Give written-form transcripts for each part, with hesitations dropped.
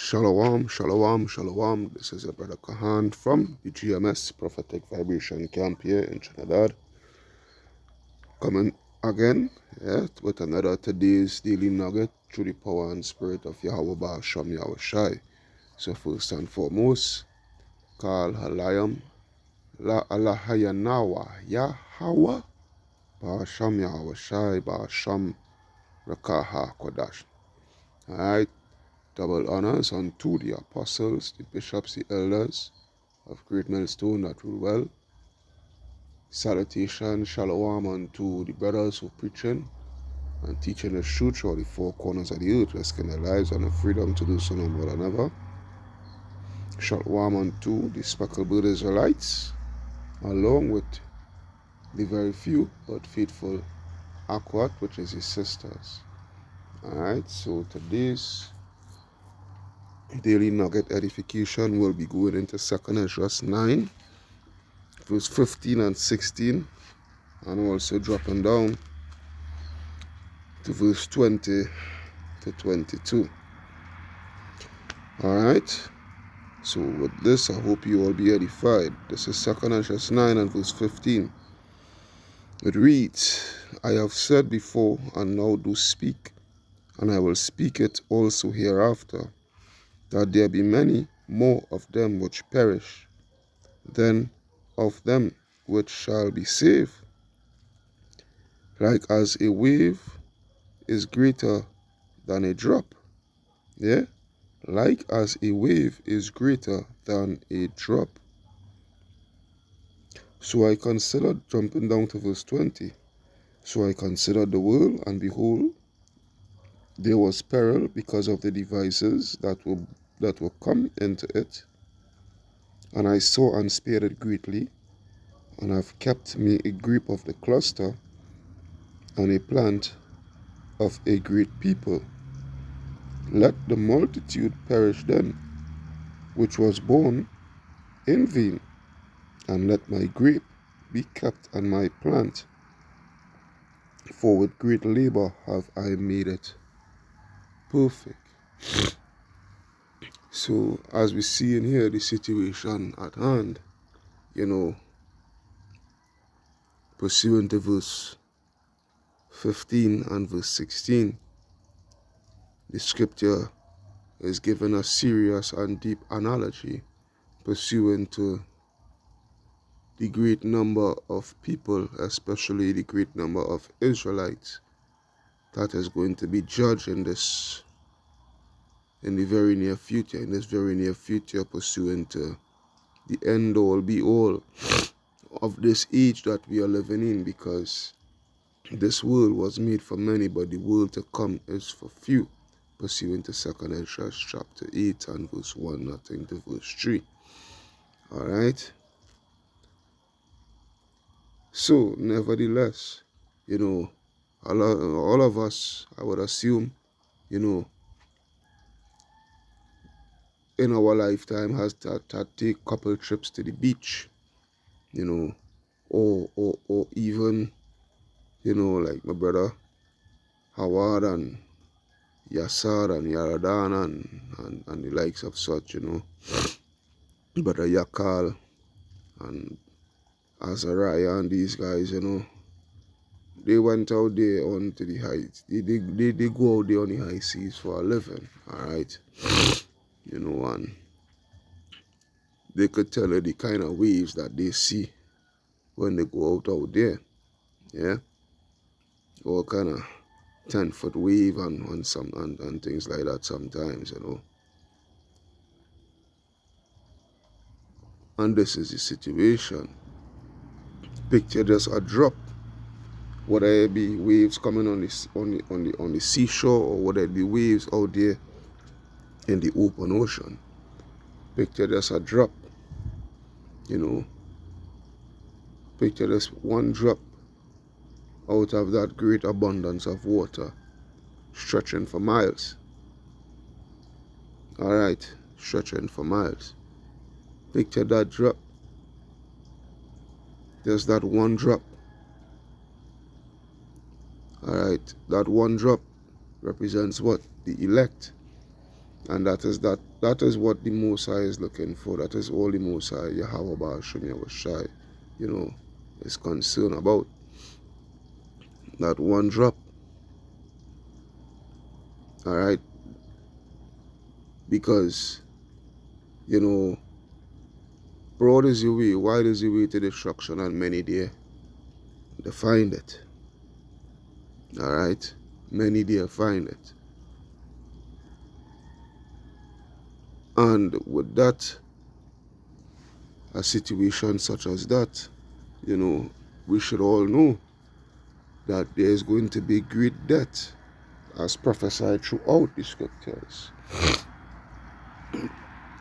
Shalom, shalom, shalom. This is your brother Kahan from the GMS Prophetic Vibration Camp here in Trinidad. Coming again, with another today's daily nugget through the power and spirit of Yahweh Ba'asham Yahweh Shai. So first and foremost, Kal Halayam La Alahayanawa Yahweh Ba'asham Yahweh Shai Ba'asham Rakaha Kodash. Alright. Double honors unto the apostles, the bishops, the elders of Great Millstone that rule well. Salutation, shalom unto the brothers who preaching and teaching the truth throughout the four corners of the earth, risking their lives and the freedom to do so no more than ever. Shalom unto the speckled Israelites, along with the very few but faithful Akwat, which is his sisters. Alright, so today's daily nugget edification will be going into 2nd Ezra 9, verse 15 and 16, and also dropping down to verse 20 to 22. Alright, so with this, I hope you all be edified. This is 2nd Ezra 9 and verse 15. It reads, I have said before, and now do speak, and I will speak it also hereafter, that there be many more of them which perish than of them which shall be saved. Like as a wave is greater than a drop. Yeah? Like as a wave is greater than a drop. So I considered, jumping down to verse 20, so I considered the world, and behold, there was peril because of the devices that will come into it. And I saw and spared it greatly, and have kept me a grip of the cluster, and a plant of a great people. Let the multitude perish then, which was born in vain, and let my grape be kept and my plant, for with great labor have I made it perfect. So as we see in here, the situation at hand, pursuant to verse 15 and verse 16, the scripture is given a serious and deep analogy pursuant to the great number of people, especially the great number of Israelites, that is going to be judged in this very near future, pursuant to the end all be all of this age that we are living in, because this world was made for many, but the world to come is for few, pursuant to 2nd Ezra chapter 8 and verse 1, I think, to verse 3. Alright? So, nevertheless, all of us, I would assume, in our lifetime has to take a couple trips to the beach, or even, like my brother Howard and Yassar and Yaradan and the likes of such, brother Yakal and Azariah and these guys, they went out there onto the heights. They go out there on the high seas for a living, alright? And they could tell you the kind of waves that they see when they go out there, yeah? All kind of 10-foot wave and things like that sometimes, And this is the situation. Picture just a drop. Whether it be waves coming on the seashore, or whether it be waves out there in the open ocean. Picture just a drop. Picture just one drop out of that great abundance of water, stretching for miles. Alright, stretching for miles. Picture that drop. There's that one drop. Alright, that one drop represents what? The elect. And that is what the Most High is looking for. That is all the Most High, Yahweh Ba'ashim Yahushai, is concerned about. That one drop. Alright? Because, broad is the way, wide is the way to destruction, and many there they find it. Alright? Many there find it. And with that, a situation such as that, we should all know that there is going to be great death as prophesied throughout the scriptures.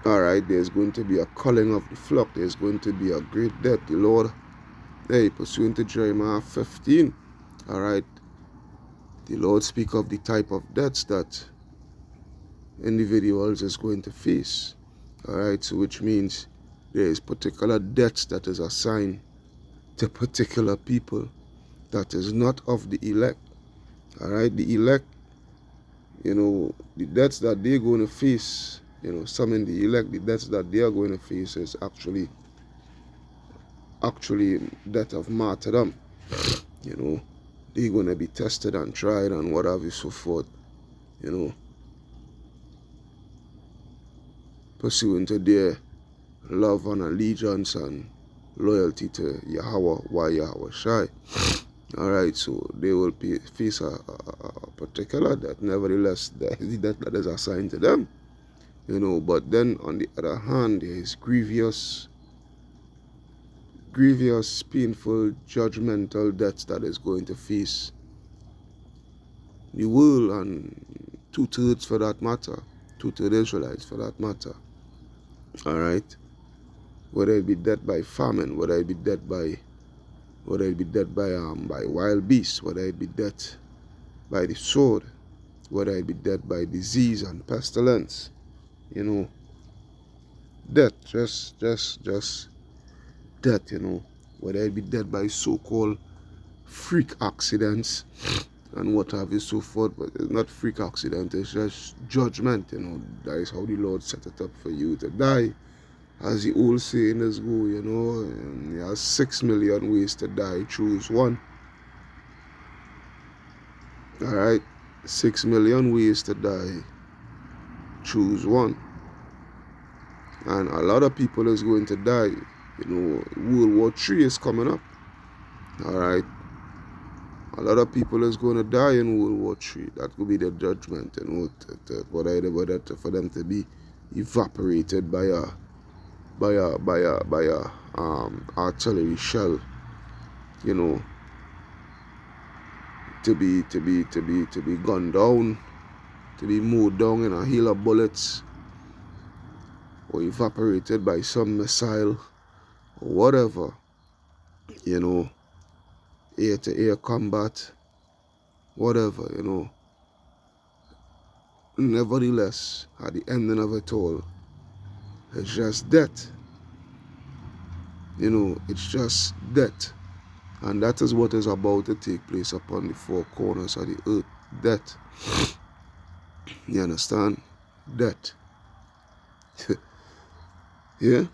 Alright, there's going to be a culling of the flock. There's going to be a great death. The Lord, pursuant to Jeremiah 15, alright, the Lord speak of the type of deaths that individuals is going to face. Alright, so which means there is particular deaths that is assigned to particular people that is not of the elect. Alright, the elect, the deaths that they're going to face, some in the elect, the deaths that they are going to face is actually death of martyrdom. They're going to be tested and tried and whatever so forth, pursuant to their love and allegiance and loyalty to Yahweh, Yahweh Shai. Alright, so they will face a particular death. Nevertheless, that is the death that is assigned to them. But then on the other hand, there is grievous, painful, judgmental deaths that is going to face the world and 2/3 for that matter, 2/3 Israelites for that matter. Alright? Whether it be death by famine, whether it be death by wild beasts, whether it be death by the sword, whether it be death by disease and pestilence, death, just death, whether it be death by so-called freak accidents and what have you so forth, but it's not freak accident, it's just judgment, that is how the Lord set it up for you to die. As the old saying is go, there are 6 million ways to die, choose one. Alright, 6 million ways to die, choose one. And a lot of people is going to die. World War III is coming up. Alright, a lot of people is going to die in World War III. That could be the judgment, for them to be evaporated by a artillery shell, to be gunned down, to be mowed down in a hail of bullets, or evaporated by some missile, or whatever, air-to-air combat, whatever, Nevertheless, at the ending of it all, it's just death. It's just death. And that is what is about to take place upon the four corners of the earth. Death. You understand? Death. Yeah?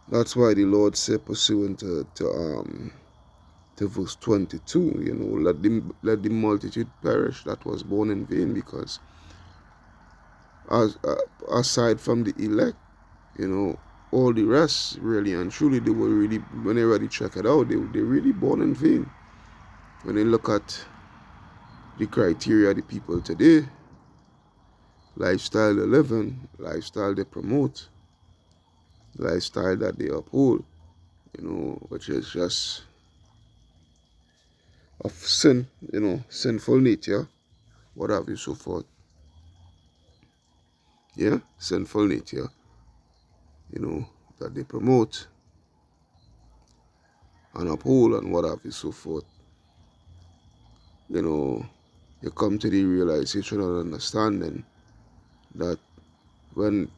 That's why the Lord said, pursuant to verse 22, let the multitude perish that was born in vain, because aside from the elect, all the rest, really and truly, they were really, when they really check it out, they really born in vain. When they look at the criteria of the people today, lifestyle they live in, lifestyle they promote, lifestyle that they uphold, which is just of sin, sinful nature, what have you so forth. Yeah, sinful nature, that they promote and uphold and what have you so forth. You come to the realization and understanding that when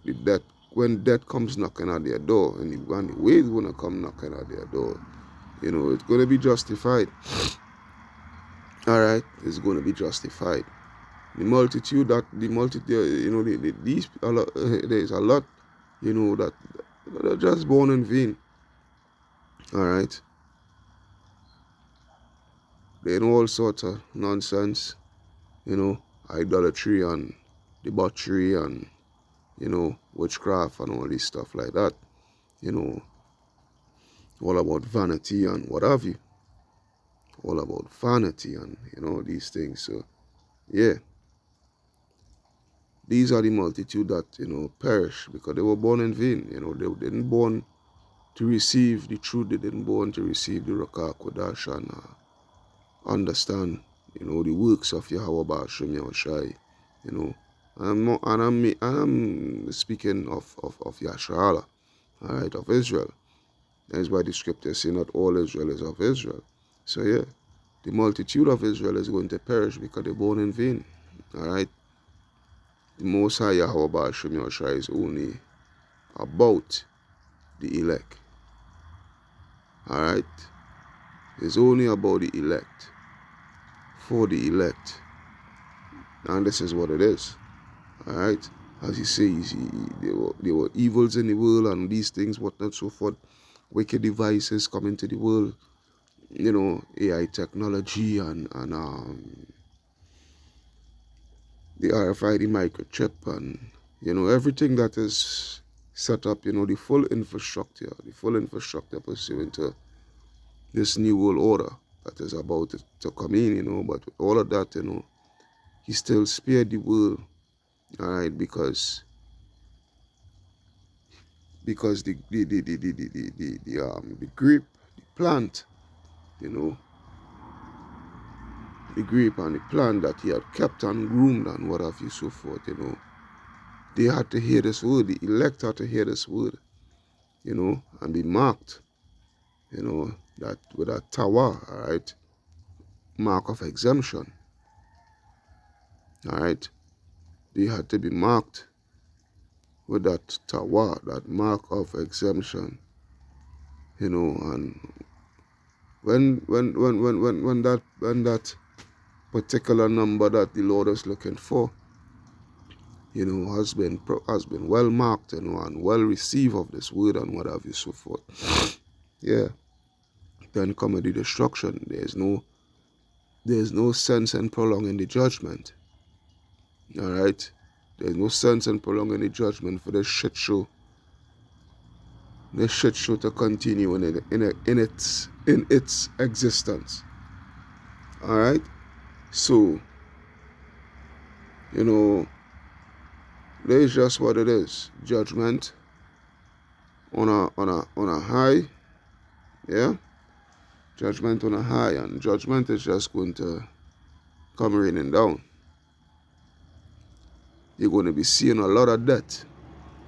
death comes knocking at their door, and the way it's going to come knocking at their door, it's going to be justified. Alright, it's going to be justified. The multitude that the multitude, these a lot, there's a lot, that are just born in vain. All right, they know all sorts of nonsense, idolatry and debauchery and witchcraft and all this stuff like that. All about vanity and what have you. All about vanity and these things. So yeah, these are the multitude that perish because they were born in vain. They didn't born to receive the truth. They didn't born to receive the Rakah Kodash and understand the works of Yahweh Ba'ashim Yahushai. I'm speaking of Yasharala, all right, of Israel. That is why the scriptures say not all Israel is of Israel. So yeah, the multitude of Israel is going to perish because they're born in vain. All right. The Most High Yahweh Ba'ashim Yahushai is only about the elect. All right. It's only about the elect. For the elect. And this is what it is. All right. As he says, there were evils in the world and these things, whatnot, so forth. Wicked devices coming to the world. AI technology and the RFID microchip and, everything that is set up, the full infrastructure pursuant to this new world order that is about to come in, but with all of that, he still spared the world, all right, because the grape, the plant, the grape and the plant that he had kept and groomed and what have you, so forth, they had to hear this word. The elect had to hear this word, and be marked, that with a tawa, all right, mark of exemption, all right. They had to be marked with that tawa, that mark of exemption, and when that particular number that the Lord is looking for, has been well marked, and well received of this word and what have you, so forth. Yeah, then come the destruction. There's no sense in prolonging the judgment. All right, there's no sense in prolonging the judgment for this shit show. This shit show to continue in its existence. All right, so there's just what it is. Judgment on a high, yeah. Judgment on a high, and judgment is just going to come raining down. You're going to be seeing a lot of death.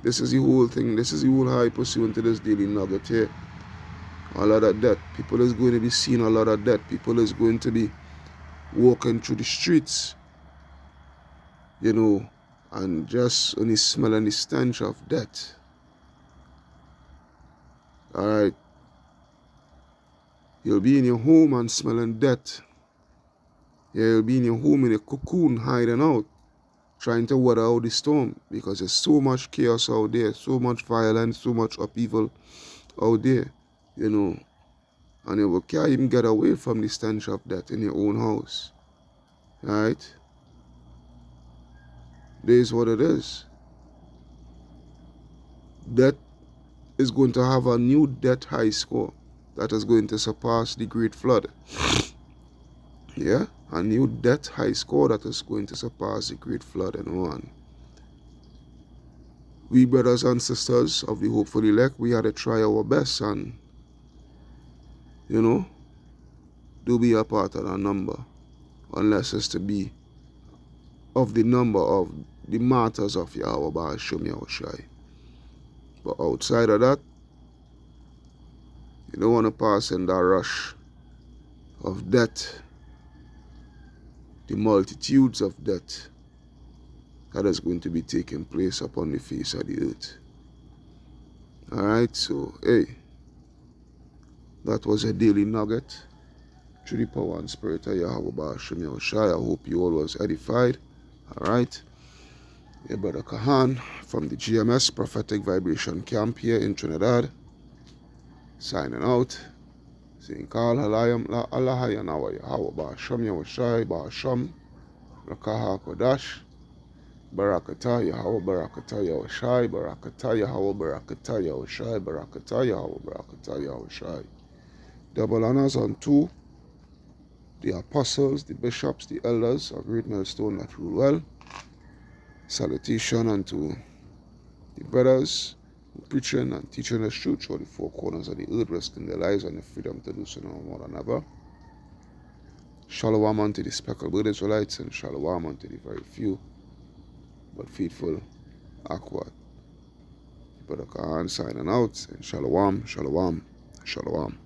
This is the whole thing. This is the whole high pursuant to this daily nugget here. A lot of death. People is going to be seeing a lot of death. People is going to be walking through the streets, and just only smelling the stench of death. All right. You'll be in your home and smelling death. Yeah, you'll be in your home in a cocoon hiding out, trying to weather out the storm because there's so much chaos out there, so much violence, so much upheaval out there, and you can't even get away from the stench of death in your own house. All right? This is what it is. Death is going to have a new death high score that is going to surpass the Great Flood. Yeah, a new death high score that is going to surpass the Great Flood and on. We brothers and sisters of the hopeful elect, we had to try our best and, do be a part of that number, unless it's to be of the number of the martyrs of Yahweh Ba'ashim Yahushai. But outside of that, you don't want to pass in that rush of death, the multitudes of death that is going to be taking place upon the face of the earth. Alright, so hey, that was a daily nugget through the power and spirit of Yahweh Ba'ashim Yahushai. I hope you all was edified. Alright, your brother Kahan from the GMS Prophetic Vibration Camp here in Trinidad, signing out. Saying Kal Halayam La Allahayanawa Yahawa Ba'asham Yawashai Ba'asham Rakaha Kodash Barakata Yahawa Barakata Yawashai Barakata Yahawa Barakata Yawashai Barakata Yahawa Barakata Yawashai. Double honors unto the apostles, the bishops, the elders of Great Millstone that rule well. Salutation unto the brothers preaching and teaching the truth through the four corners of the earth, risking their lives and the freedom to do so no more than ever. Shalom unto the speckled Israelites, and shalom unto the very few but faithful Akwad. Brother Khan signing out, and shalom, shalom, shalom.